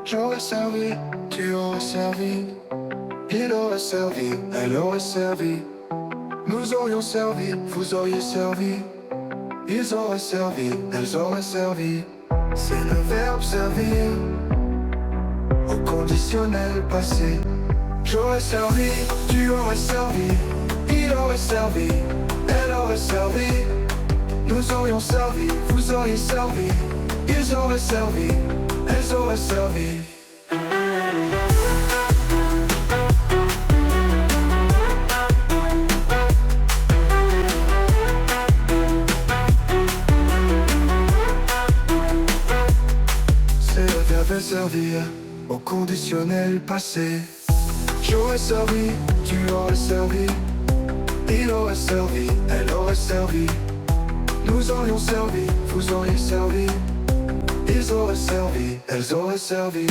J'aurais servi, tu aurais servi, il aurait servi, elle aurait servi. Nous aurions servi, vous auriez servi, ils auraient servi, elles auraient servi. C'est le verbe servir au conditionnel passé. J'aurais servi, tu aurais servi, il aurait servi, elle aurait servi. Nous aurions servi, vous auriez servi, ils auraient servi, elles auraient servi. C'est le verbe servir au conditionnel passé. J'aurais servi, tu aurais servi, il aurait servi, elle aurait servi. Nous aurions servi, vous auriez servi, ils auraient servi, elles auraient servi.